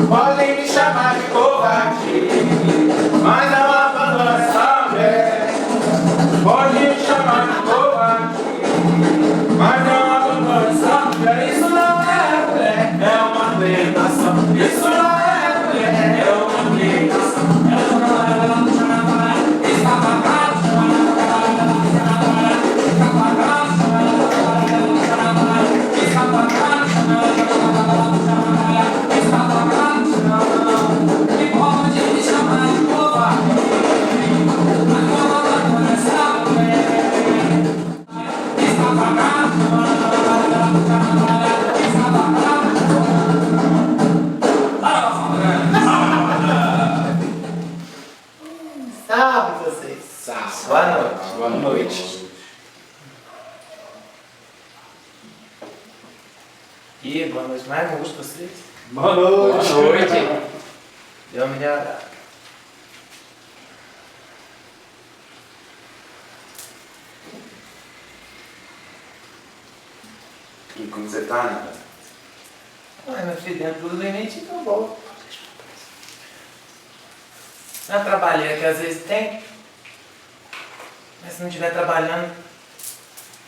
Podem me chamar de covarde, mas não abandono essa mulher. Podem me chamar de covarde, mas não abandono essa mulher. Isso não é mulher, é uma tentação. Isso não é mulher, é uma tentação. Salve vocês! Salve. Boa noite. Boa noite. E boa noite, mais um gosto vocês. Boa noite. Boa noite. Deu uma melhorada. E como você tá, né? Ué, meu filho, dentro do limite, então bom. Na trabalheira que às vezes tem, mas se não estiver trabalhando,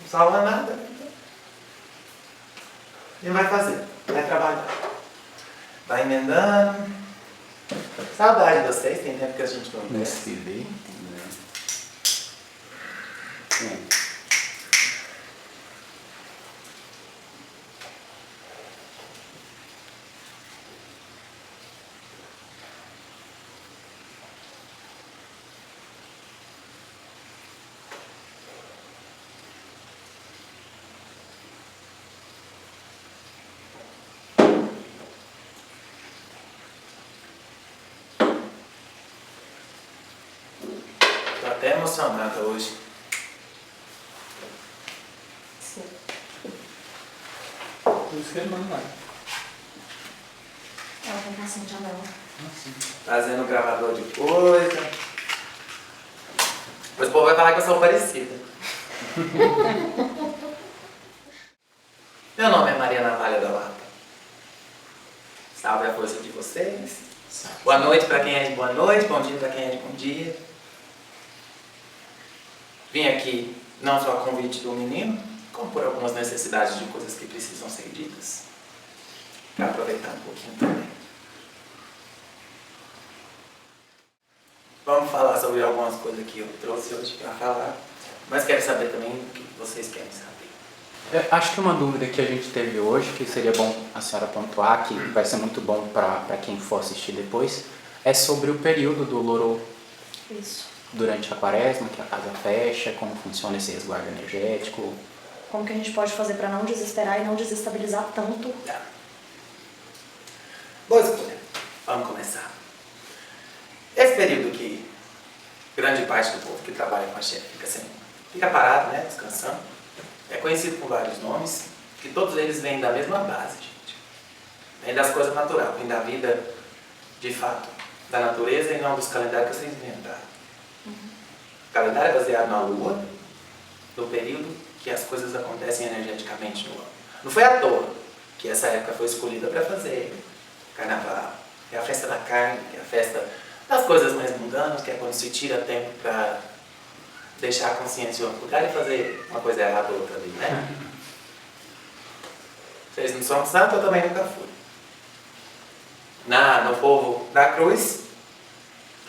não salva nada. E vai fazer, vai trabalhar. Vai emendando. Saudade de vocês, tem tempo que a gente não vê. Nesse TV. Tô até emocionada hoje. Sim. Por isso que ele manda lá. Ela tem casinha de anel. Fazendo gravador de coisa. Depois o povo vai falar que eu sou parecida. Meu nome é Maria Navalha da Lata. Salve a força de vocês. Boa noite para quem é de boa noite, bom dia para quem é de bom dia. Vim aqui não só a convite do menino, como por algumas necessidades de coisas que precisam ser ditas. Para aproveitar um pouquinho também. Vamos falar sobre algumas coisas que eu trouxe hoje para falar, mas quero saber também o que vocês querem saber. Eu acho que uma dúvida que a gente teve hoje, que seria bom a senhora pontuar, que vai ser muito bom para quem for assistir depois, é sobre o período do Loro Isso. durante a quaresma, que a casa fecha, como funciona esse resguardo energético. Como que a gente pode fazer para não desesperar e não desestabilizar tanto? Tá. Boa escolha. Vamos começar. Esse período que grande parte do povo que trabalha com a chefe fica parado, né, descansando, é conhecido por vários nomes, que todos eles vêm da mesma base, gente. Vêm das coisas naturais, vêm da vida, de fato, da natureza e não dos calendários que vocês inventaram. O calendário é baseado na Lua, no período que as coisas acontecem energeticamente no ano. Não foi à toa que essa época foi escolhida para fazer carnaval. É a festa da carne, é a festa das coisas mais mundanas, que é quando se tira tempo para deixar a consciência em outro lugar e fazer uma coisa errada ou outra ali, né? Vocês não são santos, eu também nunca fui. No povo da cruz,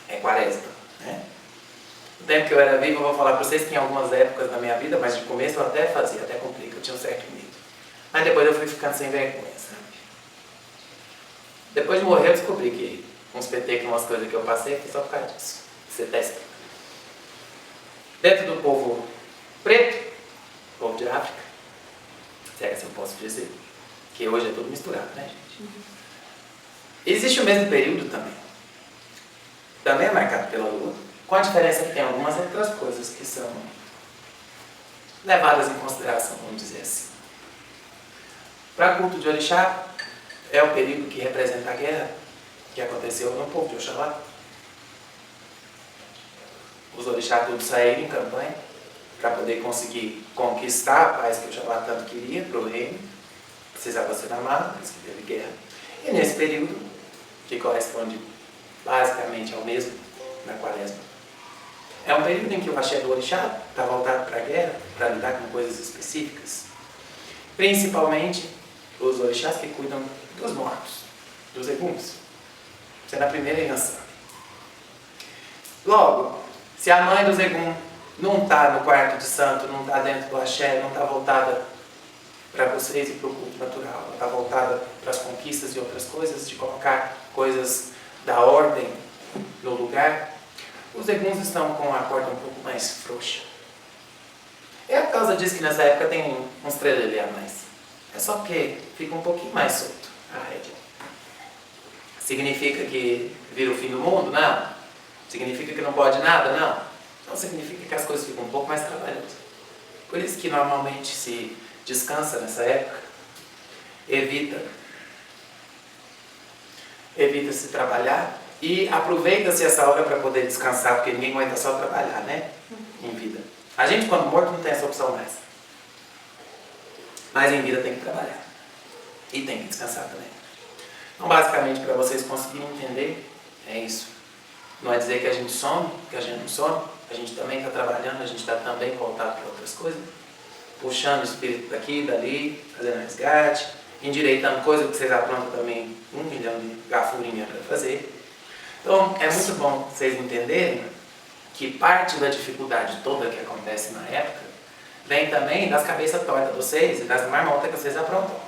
é quaresma, né? No tempo que eu era vivo, eu vou falar para vocês que em algumas épocas da minha vida, mas de começo eu até fazia, até complica, eu tinha um certo medo. Mas depois eu fui ficando sem vergonha, sabe? Depois de morrer eu descobri que uns PT com umas coisas que eu passei foi só por causa disso. Você testa. Dentro do povo preto, povo de África, se é que assim eu posso dizer, que hoje é tudo misturado, né, gente? Existe o mesmo período também. Também é marcado pela lua, com a diferença que tem algumas outras coisas que são levadas em consideração, vamos dizer assim. Para culto de orixá, é o período que representa a guerra que aconteceu no povo de Oxalá. Os orixás todos saíram em campanha para poder conseguir conquistar a paz que Oxalá tanto queria para o reino. Precisava ser amado, por isso que teve guerra. E nesse período, que corresponde basicamente ao mesmo da quaresma, é um período em que o axé do orixá está voltado para a guerra, para lidar com coisas específicas. Principalmente os orixás que cuidam dos mortos, dos eguns. Isso é na primeira Yansan. Logo, se a mãe do Zegum não está no quarto de santo, não está dentro do axé, não está voltada para vocês e para o culto natural, ela está voltada para as conquistas e outras coisas, de colocar coisas da ordem no lugar, os Eguns estão com a corda um pouco mais frouxa. É por causa disso que nessa época tem uns trelelê a mais. É só porque fica um pouquinho mais solto a rédea. Significa que vira o fim do mundo? Não. Significa que não pode nada? Não. Então significa que as coisas ficam um pouco mais trabalhosas. Por isso que normalmente se descansa nessa época, evita-se trabalhar e aproveita-se essa hora para poder descansar, porque ninguém aguenta só trabalhar, né? Em vida. A gente, quando morto, não tem essa opção mais. Mas em vida tem que trabalhar. E tem que descansar também. Então, basicamente, para vocês conseguirem entender, é isso. Não é dizer que a gente some, que a gente não some. A gente também está trabalhando, a gente está também voltado para outras coisas. Puxando o espírito daqui, dali, fazendo resgate, endireitando coisa que vocês aprontam também 1 milhão de gafurinha para fazer. Então, é muito bom vocês entenderem que parte da dificuldade toda que acontece na época vem também das cabeças tortas de vocês e das marmotas que vocês aprontam.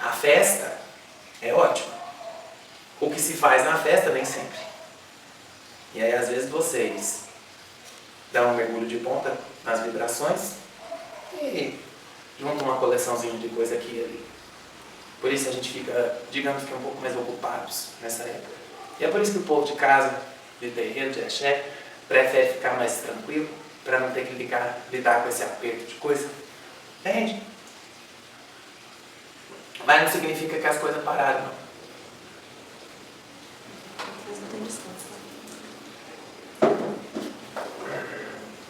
A festa é ótima. O que se faz na festa nem sempre. E aí, às vezes, vocês dão um mergulho de ponta nas vibrações e juntam uma coleçãozinha de coisa aqui e ali. Por isso a gente fica, digamos que um pouco mais ocupados nessa época. E é por isso que o povo de casa, de terreiro, de axé, prefere ficar mais tranquilo, para não ter que lidar com esse aperto de coisa. Entende? Mas não significa que as coisas pararam, não. Mas não tem descanso.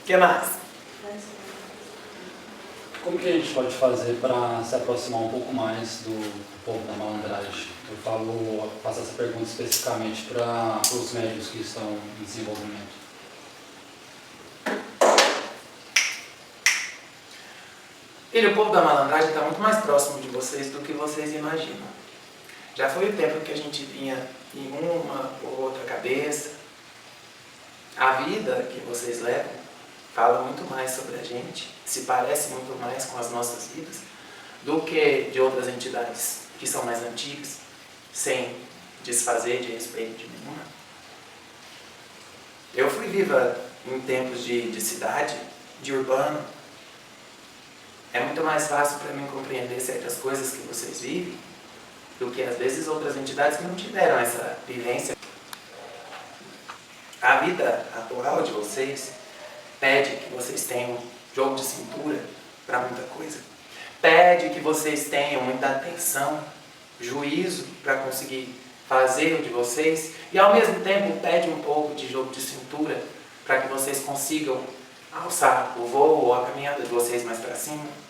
O que mais? Como que a gente pode fazer para se aproximar um pouco mais do povo da malandragem? Eu faço essa pergunta especificamente para os médicos que estão em desenvolvimento. O povo da malandragem está muito mais próximo de vocês do que vocês imaginam. Já foi o tempo que a gente vinha em uma ou outra cabeça. A vida que vocês levam fala muito mais sobre a gente, se parece muito mais com as nossas vidas, do que de outras entidades que são mais antigas, sem desfazer de respeito de nenhuma. Eu fui viva em tempos de cidade, de urbano. É muito mais fácil para mim compreender certas coisas que vocês vivem do que às vezes outras entidades que não tiveram essa vivência. A vida atual de vocês pede que vocês tenham jogo de cintura para muita coisa. Pede que vocês tenham muita atenção, juízo para conseguir fazer o de vocês e ao mesmo tempo pede um pouco de jogo de cintura para que vocês consigam alçar o voo ou a caminhada de vocês mais para cima.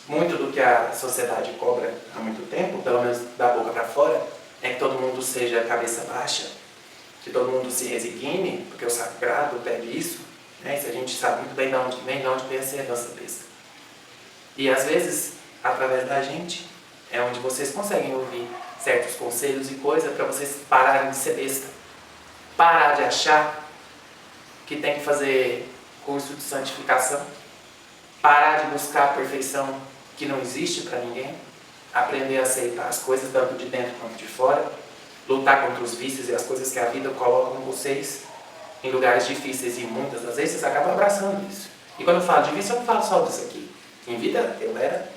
Muito do que a sociedade cobra há muito tempo, pelo menos da boca para fora, é que todo mundo seja cabeça baixa, que todo mundo se resigne, porque o sagrado pede isso, né? Se a gente sabe muito bem de onde vem, de onde vem a nossa besta. E às vezes, através da gente, é onde vocês conseguem ouvir certos conselhos e coisas para vocês pararem de ser besta. Parar de achar que tem que fazer curso de santificação, parar de buscar a perfeição que não existe para ninguém, aprender a aceitar as coisas tanto de dentro quanto de fora, lutar contra os vícios e as coisas que a vida coloca com vocês em lugares difíceis, e muitas das vezes vocês acabam abraçando isso. E quando eu falo de vício, eu não falo só disso aqui. Em vida eu era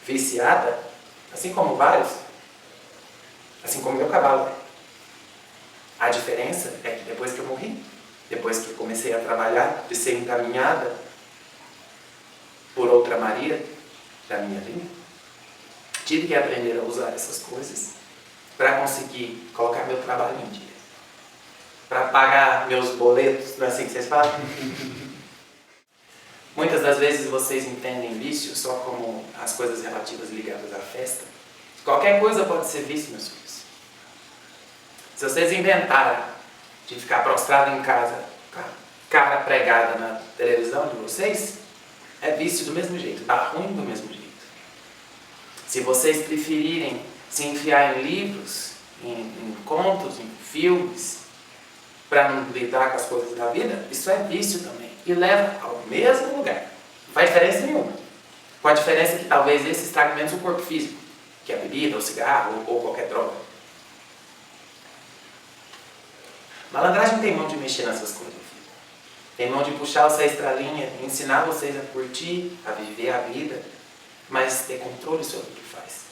viciada, assim como vários, assim como meu cavalo. A diferença é que depois que eu morri, depois que eu comecei a trabalhar, de ser encaminhada por outra Maria da minha linha, tive que aprender a usar essas coisas para conseguir colocar meu trabalho em dia, para pagar meus boletos, não é assim que vocês falam? Muitas das vezes vocês entendem vício só como as coisas relativas ligadas à festa. Qualquer coisa pode ser vício, meus filhos. Se vocês inventarem de ficar prostrado em casa, com a cara pregada na televisão de vocês, é vício do mesmo jeito, dá ruim do mesmo jeito. Se vocês preferirem se enfiar em livros, em contos, em filmes, para não lidar com as coisas da vida, isso é vício também. E leva ao mesmo lugar. Não faz diferença nenhuma. Com a diferença que talvez esse estrague menos o corpo físico, que é a bebida, o cigarro ou qualquer droga. Malandragem tem mão de mexer nessas coisas, filho. Tem mão de puxar essa estrelinha, ensinar vocês a curtir, a viver a vida, mas ter controle sobre o que faz.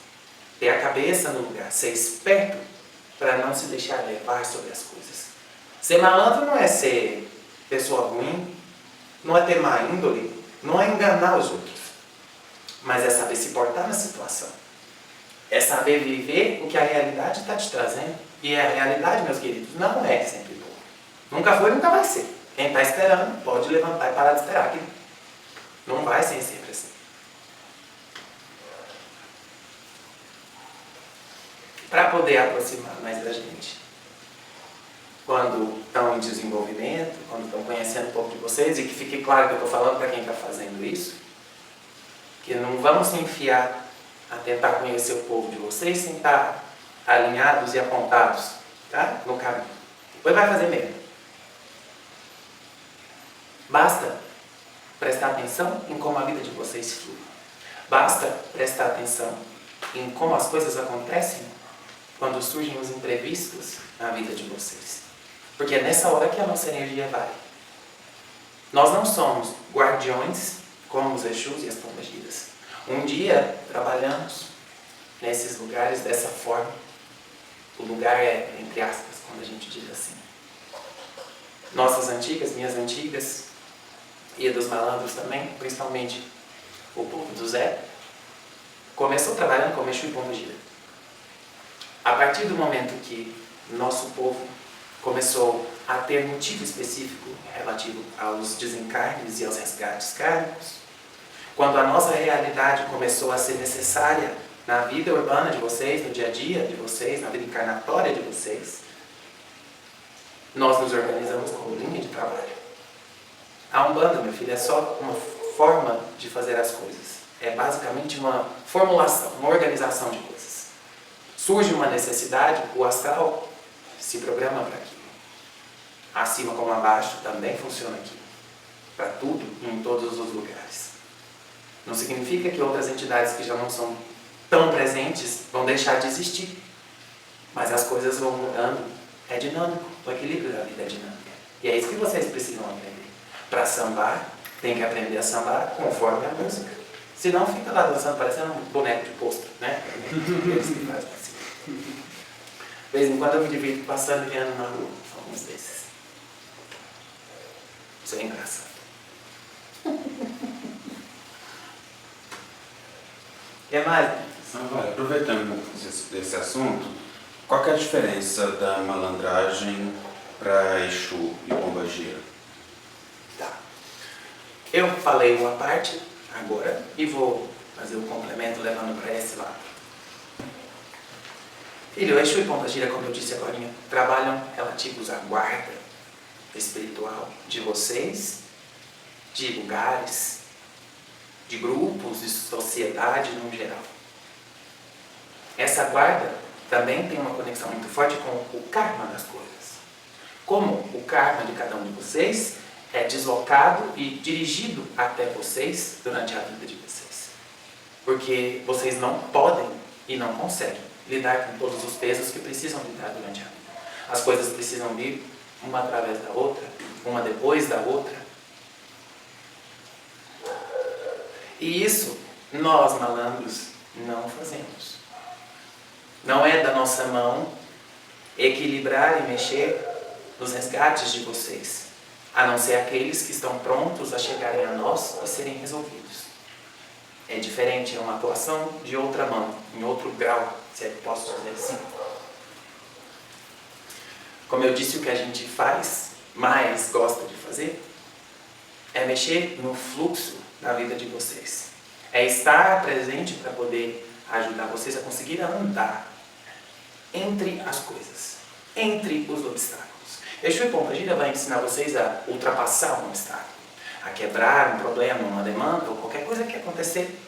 Ter a cabeça no lugar, ser esperto para não se deixar levar sobre as coisas. Ser malandro não é ser pessoa ruim, não é ter má índole, não é enganar os outros, mas é saber se portar na situação. É saber viver o que a realidade está te trazendo. E a realidade, meus queridos, não é sempre boa. Nunca foi e nunca vai ser. Quem está esperando pode levantar e parar de esperar, que não vai ser sempre assim. Para poder aproximar mais da gente, quando estão em desenvolvimento, quando estão conhecendo um pouco de vocês, e que fique claro que eu estou falando para quem está fazendo isso, que não vamos se enfiar a tentar conhecer o povo de vocês sem estar alinhados e apontados, tá? No caminho. Depois vai fazer mesmo. Basta prestar atenção em como a vida de vocês flui. Basta prestar atenção em como as coisas acontecem quando surgem os imprevistos na vida de vocês. Porque é nessa hora que a nossa energia vai. Nós não somos guardiões como os Exus e as Pombagiras. Um dia trabalhamos nesses lugares dessa forma. O lugar é, entre aspas, quando a gente diz assim. Nossas antigas, minhas antigas, e a dos malandros também, principalmente o povo do Zé, começou trabalhando como Exu e Pombagira. A partir do momento que nosso povo começou a ter motivo específico relativo aos desencarnes e aos resgates kármicos, quando a nossa realidade começou a ser necessária na vida urbana de vocês, no dia a dia de vocês, na vida encarnatória de vocês, nós nos organizamos como linha de trabalho. A Umbanda, meu filho, é só uma forma de fazer as coisas. É basicamente uma formulação, uma organização de coisas. Surge uma necessidade, o astral se programa para aquilo. Acima como abaixo também funciona aqui. Para tudo e em todos os lugares. Não significa que outras entidades que já não são tão presentes vão deixar de existir. Mas as coisas vão mudando. É dinâmico. O equilíbrio da vida é dinâmico. E é isso que vocês precisam aprender. Para sambar, tem que aprender a sambar conforme a música. Senão fica lá dançando parecendo um boneco de posto, né? Eles que fazem assim. De vez em quando eu me divirto passando e vendo na rua. Alguns desses. Isso é engraçado. E é mais? Aproveitando um pouco desse assunto, qual que é a diferença da malandragem para Exu e Pombagira? Tá. Eu falei uma parte agora e vou fazer o complemento levando para esse lado. Filho, Exu e Pombagira, como eu disse agora, trabalham relativos à guarda espiritual de vocês, de lugares, de grupos, de sociedade no geral. Essa guarda também tem uma conexão muito forte com o karma das coisas. Como o karma de cada um de vocês é deslocado e dirigido até vocês durante a vida de vocês. Porque vocês não podem e não conseguem lidar com todos os pesos que precisam lidar durante a vida. As coisas precisam vir uma através da outra, uma depois da outra. E isso nós, malandros, não fazemos. Não é da nossa mão equilibrar e mexer nos resgates de vocês, a não ser aqueles que estão prontos a chegarem a nós e serem resolvidos. É diferente, é uma atuação de outra mão, em outro grau, se é que posso dizer assim. Como eu disse, o que a gente faz, mais gosta de fazer, é mexer no fluxo da vida de vocês. É estar presente para poder ajudar vocês a conseguir andar entre as coisas, entre os obstáculos. Exu e Pombagira vai ensinar vocês a ultrapassar um obstáculo, a quebrar um problema, uma demanda ou qualquer coisa que acontecer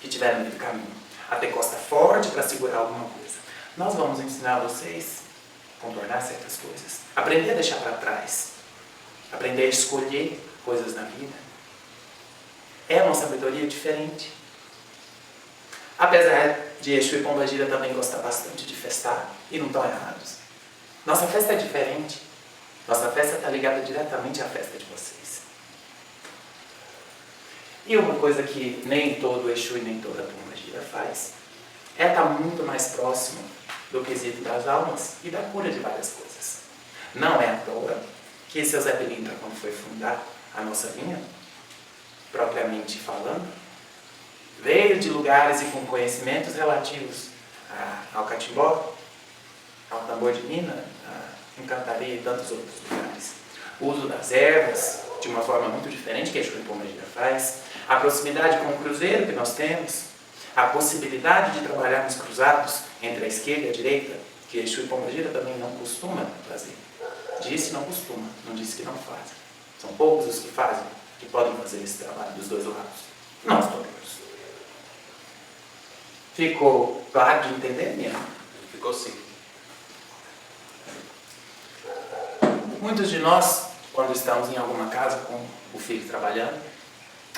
que tiver no meio do caminho, a ter costa forte para segurar alguma coisa. Nós vamos ensinar vocês a contornar certas coisas, aprender a deixar para trás, aprender a escolher coisas na vida. É uma sabedoria diferente. Apesar de Exu e Pombagira também gostar bastante de festar, e não estão errados. Nossa festa é diferente. Nossa festa está ligada diretamente à festa de vocês. E uma coisa que nem todo Exu e nem toda Pombagira faz é estar muito mais próximo do quesito das almas e da cura de várias coisas. Não é à toa que seu Zé Pilintra, quando foi fundar a nossa linha, propriamente falando, veio de lugares e com conhecimentos relativos ao catimbó, ao tambor de mina, à encantaria e tantos outros lugares. O uso das ervas de uma forma muito diferente que a Exu e Pombagira faz, a proximidade com o cruzeiro que nós temos, a possibilidade de trabalharmos cruzados entre a esquerda e a direita, que a Exu e Pombagira também não costuma fazer. Disse não costuma, não disse que não fazem. São poucos os que fazem, que podem fazer esse trabalho dos dois lados. Nós podemos. Ficou claro de entender, minha? Ficou sim. Muitos de nós, quando estamos em alguma casa com o filho trabalhando,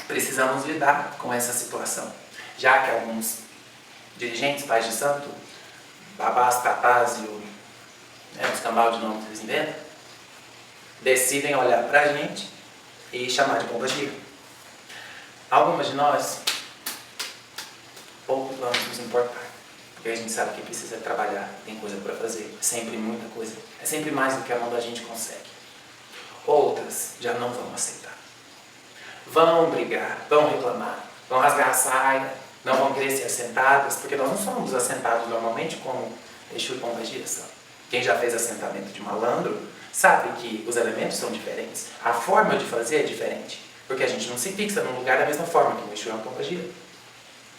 precisamos lidar com essa situação. Já que alguns dirigentes, pais de santo, babás, tatás e os cambal de nome que eles inventam, decidem olhar para a gente e chamar de Pombagira. Algumas de nós pouco vamos nos importar, porque a gente sabe que precisa trabalhar, tem coisa para fazer, é sempre muita coisa, é sempre mais do que a mão da gente consegue. Outras já não vão aceitar. Vão brigar, vão reclamar, vão rasgar a saia, não vão querer ser assentadas, porque nós não somos assentados normalmente como Exu e Pombagira são. Quem já fez assentamento de malandro sabe que os elementos são diferentes, a forma de fazer é diferente, porque a gente não se fixa num lugar da mesma forma que o Exu e a Pombagira.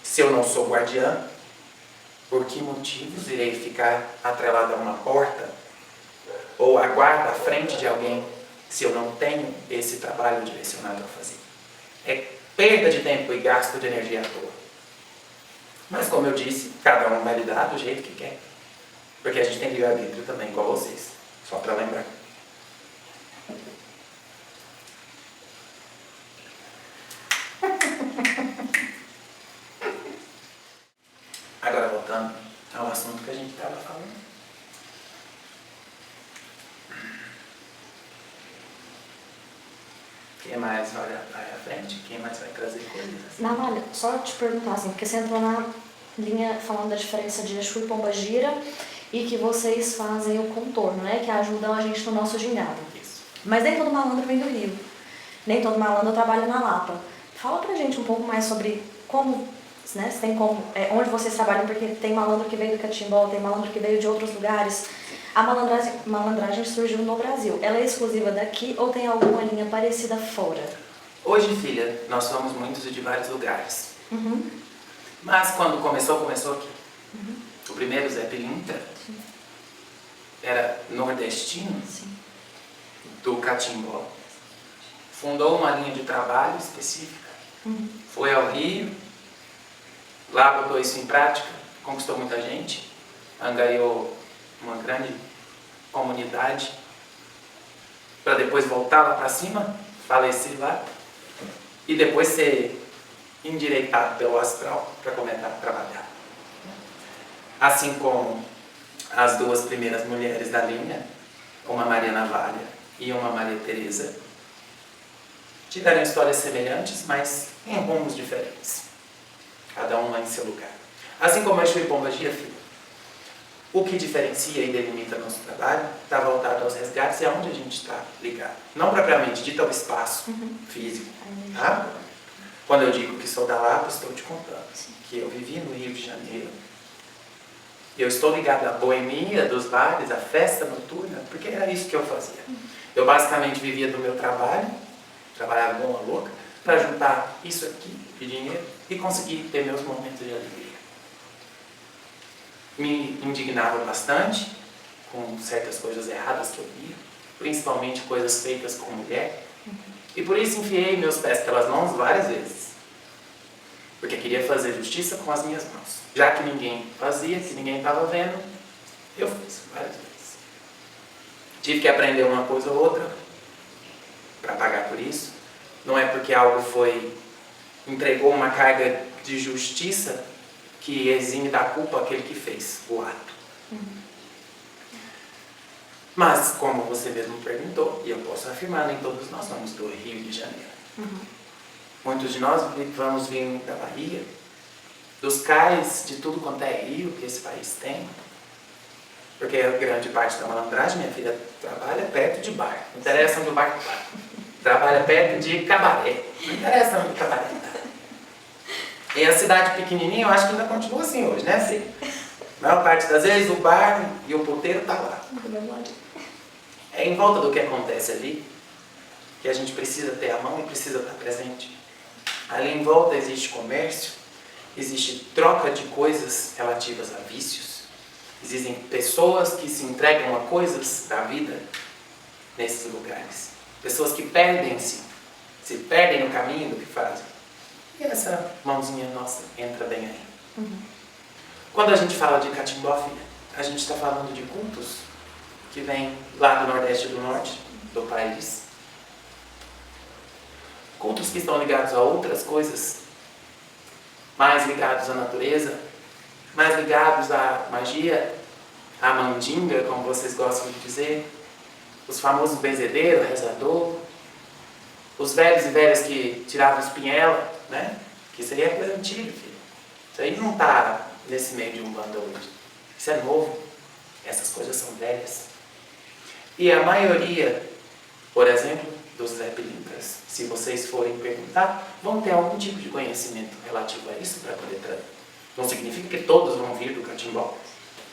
Se eu não sou guardiã, por que motivos irei ficar atrelado a uma porta ou a guarda à frente de alguém se eu não tenho esse trabalho direcionado a fazer? É perda de tempo e gasto de energia à toa. Mas como eu disse, cada um vai lidar do jeito que quer. Porque a gente tem livre-arbítrio também, igual vocês. Só para lembrar. Agora voltando ao assunto que a gente estava falando. Quem mais vai à frente? Quem mais vai trazer coisas? Navalha, só te perguntar assim, porque você entrou na linha falando da diferença de Exu e Pombagira e que vocês fazem o contorno, né? Que ajudam a gente no nosso gingado. Isso. Mas nem todo malandro vem do Rio. Nem todo malandro trabalha na Lapa. Fala pra gente um pouco mais sobre como, né? Se tem como, onde vocês trabalham, porque tem malandro que veio do Catimbó, tem malandro que veio de outros lugares. A malandragem surgiu no Brasil. Ela é exclusiva daqui ou tem alguma linha parecida fora? Hoje, filha, nós somos muitos e de vários lugares. Uhum. Mas quando começou aqui. Uhum. O primeiro Zé Pilintra era nordestino. Sim. Do Catimbó. Fundou uma linha de trabalho específica. Uhum. Foi ao Rio, lá botou isso em prática, conquistou muita gente, angariou uma grande comunidade, para depois voltar lá para cima, falecer lá e depois ser endireitado pelo astral para começar a trabalhar. Assim como as duas primeiras mulheres da linha, uma Maria Navalha e uma Maria Teresa, tiveram histórias semelhantes, mas em rumos diferentes. Cada uma em seu lugar. Assim como a Exu e Pombagira, filho. O que diferencia e delimita nosso trabalho está voltado aos resgates e aonde a gente está ligado. Não propriamente dito ao espaço físico. Tá? Quando eu digo que sou da Lapa, estou te contando que eu vivi no Rio de Janeiro. Eu estou ligado à boemia dos bares, à festa noturna, porque era isso que eu fazia. Eu basicamente vivia do meu trabalho, trabalhava igual uma louca, para juntar isso aqui de dinheiro e conseguir ter meus momentos de alegria. Me indignava bastante com certas coisas erradas que eu via, principalmente coisas feitas com mulher, e por isso enfiei meus pés pelas mãos várias vezes, porque queria fazer justiça com as minhas mãos. Já que ninguém fazia, que ninguém estava vendo, eu fiz várias vezes. Tive que aprender uma coisa ou outra para pagar por isso. Não é porque algo entregou uma carga de justiça que exime da culpa aquele que fez o ato. Mas, como você mesmo perguntou, e eu posso afirmar, nem todos nós somos do Rio de Janeiro. Muitos de nós vamos vir da Bahia, dos cais de tudo quanto é rio que esse país tem. Porque a grande parte da malandragem, minha filha, trabalha perto de bar. Não interessa onde o bar está. Trabalha perto de cabaré. Não interessa onde o cabaré está. E a cidade pequenininha, eu acho que ainda continua assim hoje, né? Sim. A maior parte das vezes o bar e o puteiro está lá. É em volta do que acontece ali que a gente precisa ter a mão e precisa estar presente. Ali em volta existe comércio, existe troca de coisas relativas a vícios, existem pessoas que se entregam a coisas da vida nesses lugares. Pessoas que perdem-se, se perdem no caminho do que fazem. E essa mãozinha nossa entra bem aí. Quando a gente fala de Catimbó, filha, a gente está falando de cultos que vêm lá do Nordeste e do Norte do país. Cultos que estão ligados a outras coisas, mais ligados à natureza, mais ligados à magia, à mandinga, como vocês gostam de dizer, os famosos benzedeiros, rezador, os velhos e velhas que tiravam espinhela, né? Que isso aí é coisa antiga, filho. Isso aí não está nesse meio de Umbanda hoje. Isso é novo. Essas coisas são velhas. E a maioria, por exemplo, dos Zé Pilincas, se vocês forem perguntar, vão ter algum tipo de conhecimento relativo a isso para poder trazer. Não significa que todos vão vir do Catimbó,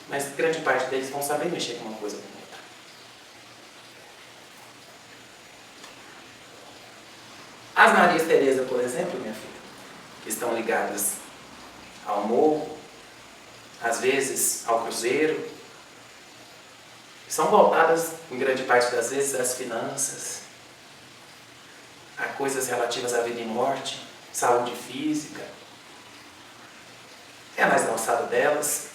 mas grande parte deles vão saber mexer com uma coisa ou com outra. As Marias Teresa, por exemplo, minha filha, que estão ligadas ao morro, às vezes ao cruzeiro, são voltadas, em grande parte das vezes, às finanças, a coisas relativas à vida e morte, saúde física. É mais na alçada delas.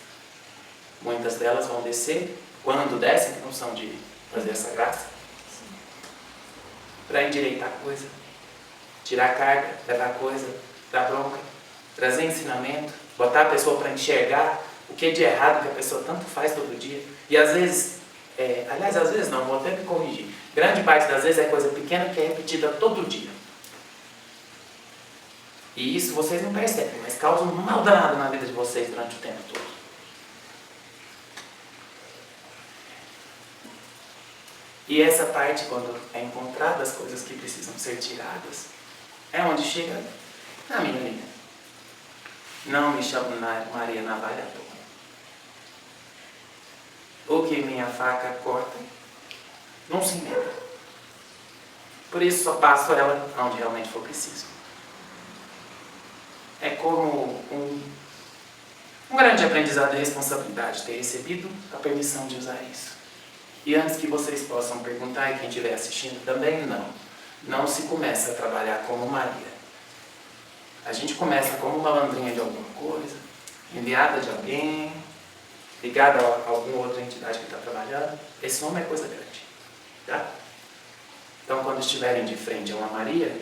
Muitas delas vão descer, quando descem, não são de fazer essa graça, para endireitar a coisa, tirar carga, levar coisa, dar bronca, trazer ensinamento, botar a pessoa para enxergar o que é de errado que a pessoa tanto faz todo dia. E às vezes, aliás, às vezes não, vou até me corrigir. Grande parte das vezes é coisa pequena que é repetida todo dia. E isso vocês não percebem, mas causa um mal danado na vida de vocês durante o tempo todo. E essa parte, quando é encontrada, as coisas que precisam ser tiradas, é onde chega na minha linha. Não me chamo Maria Navalha à toa. O que minha faca corta, não se emenda. Por isso só passo ela onde realmente for preciso. É como um grande aprendizado e responsabilidade ter recebido a permissão de usar isso. E antes que vocês possam perguntar, e quem estiver assistindo também, não se começa a trabalhar como Maria. A gente começa como malandrinha de alguma coisa, enviada de alguém, ligada a alguma outra entidade que está trabalhando. Esse nome é coisa grande. Tá? Então, quando estiverem de frente a uma Maria,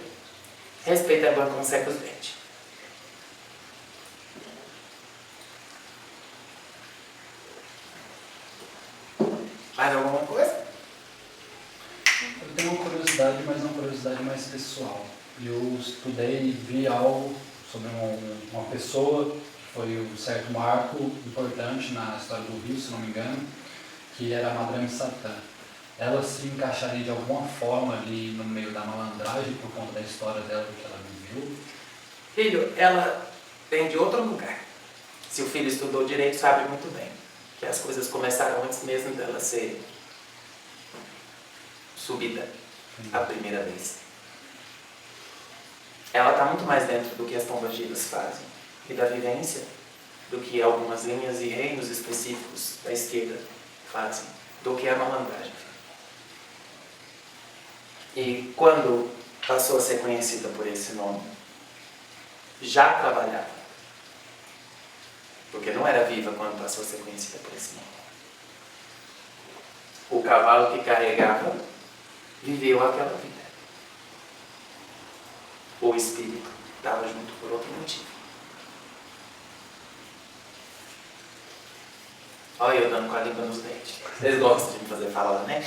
respeita a banca com secos dentes. Mais alguma coisa? Eu tenho uma curiosidade, mas uma curiosidade mais pessoal. Eu estudei e vi algo sobre uma pessoa que foi um certo marco importante na história do Rio, se não me engano, que era a Madame Satã. Ela se encaixaria de alguma forma ali no meio da malandragem por conta da história dela, do que ela viveu? Filho, ela vem de outro lugar. Se o filho estudou direito, sabe muito bem que as coisas começaram antes mesmo dela ser subida a primeira vez. Ela está muito mais dentro do que as pombagiras fazem e da vivência do que algumas linhas e reinos específicos da esquerda fazem, do que a malandragem. E quando passou a ser conhecida por esse nome, já trabalhava. Porque não era viva quando passou a ser conhecida por esse nome. O cavalo que carregava viveu aquela vida. O espírito estava junto por outro motivo. Olha eu dando com a língua nos dentes. Vocês gostam de me fazer falar, né?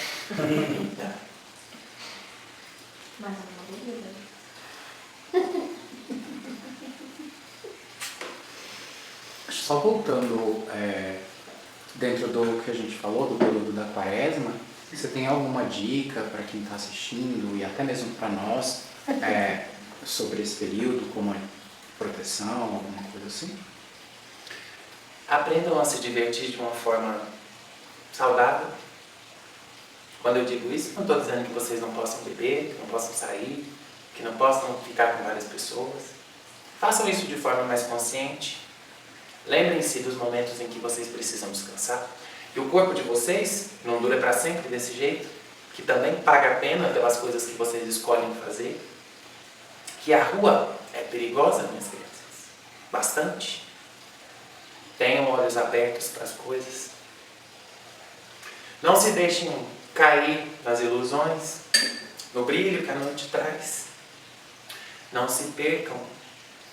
Mais alguma dúvida? Só voltando dentro do que a gente falou, do período da Quaresma, você tem alguma dica para quem está assistindo e até mesmo para nós sobre esse período, como é proteção, alguma coisa assim? Aprendam a se divertir de uma forma saudável. Quando eu digo isso, não estou dizendo que vocês não possam beber, que não possam sair, que não possam ficar com várias pessoas. Façam isso de forma mais consciente. Lembrem-se dos momentos em que vocês precisam descansar. E o corpo de vocês não dura para sempre desse jeito, que também paga a pena pelas coisas que vocês escolhem fazer. Que a rua é perigosa, minhas crianças. Bastante. Tenham olhos abertos para as coisas. Não se deixem cair nas ilusões, no brilho que a noite traz. Não se percam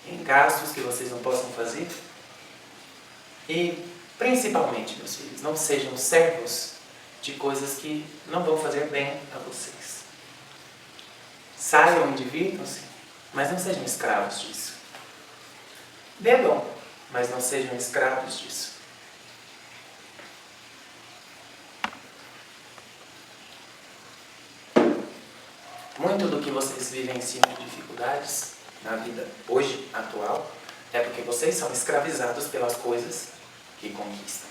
em gastos que vocês não possam fazer. E, principalmente, meus filhos, não sejam servos de coisas que não vão fazer bem a vocês. Saiam e divirtam-se, mas não sejam escravos disso. Bebam, mas não sejam escravos disso. Muito do que vocês vivenciam de dificuldades na vida hoje, atual, é porque vocês são escravizados pelas coisas que conquistam.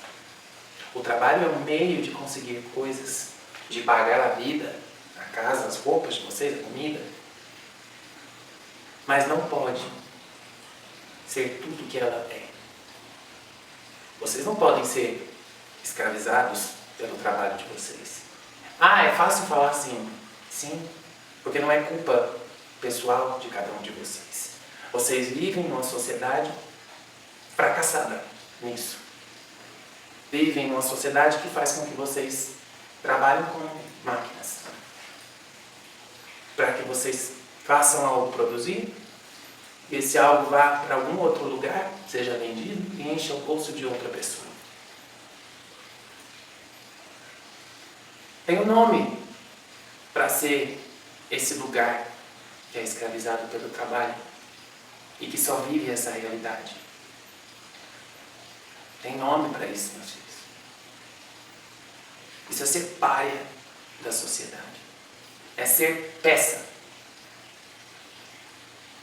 O trabalho é um meio de conseguir coisas, de pagar a vida, a casa, as roupas de vocês, a comida. Mas não pode ser tudo que ela é. Vocês não podem ser escravizados pelo trabalho de vocês. Ah, é fácil falar assim. Sim, porque não é culpa pessoal de cada um de vocês. Vocês vivem numa sociedade fracassada nisso. Vivem numa sociedade que faz com que vocês trabalhem com máquinas. Para que vocês façam algo produzir, e esse algo vá para algum outro lugar, seja vendido e encha o bolso de outra pessoa. Tem um nome para ser esse lugar que é escravizado pelo trabalho e que só vive essa realidade. Tem nome para isso, meus filhos. Isso é ser pária da sociedade. É ser peça.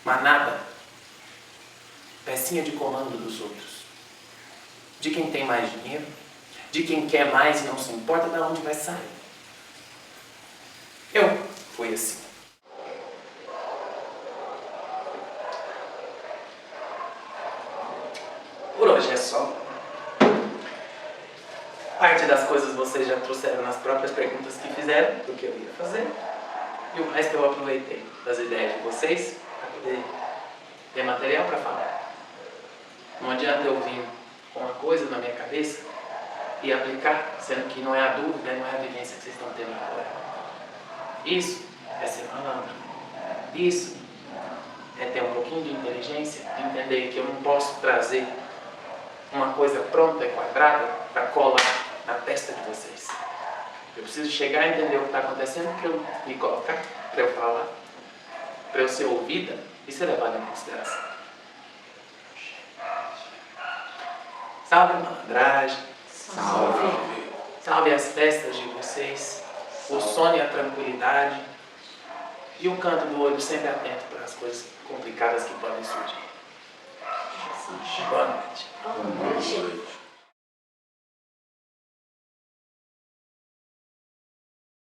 Manada. Pecinha de comando dos outros. De quem tem mais dinheiro. De quem quer mais e não se importa de onde vai sair. Eu fui assim. Por hoje é só. Parte das coisas vocês já trouxeram nas próprias perguntas que fizeram, do que eu ia fazer. E o resto eu aproveitei das ideias de vocês para poder ter material para falar. Não adianta eu vir com uma coisa na minha cabeça e aplicar, sendo que não é a dúvida, não é a vivência que vocês estão tendo agora. Isso é ser malandro. Isso é ter um pouquinho de inteligência, de entender que eu não posso trazer uma coisa pronta e quadrada para colar na testa de vocês. Eu preciso chegar a entender o que está acontecendo para eu me colocar, para eu falar, para eu ser ouvida e ser levada em consideração. Salve a malandragem. Salve. Salve as festas de vocês, o sono e a tranquilidade e o canto do olho sempre atento para as coisas complicadas que podem surgir. Boa noite. Boa noite.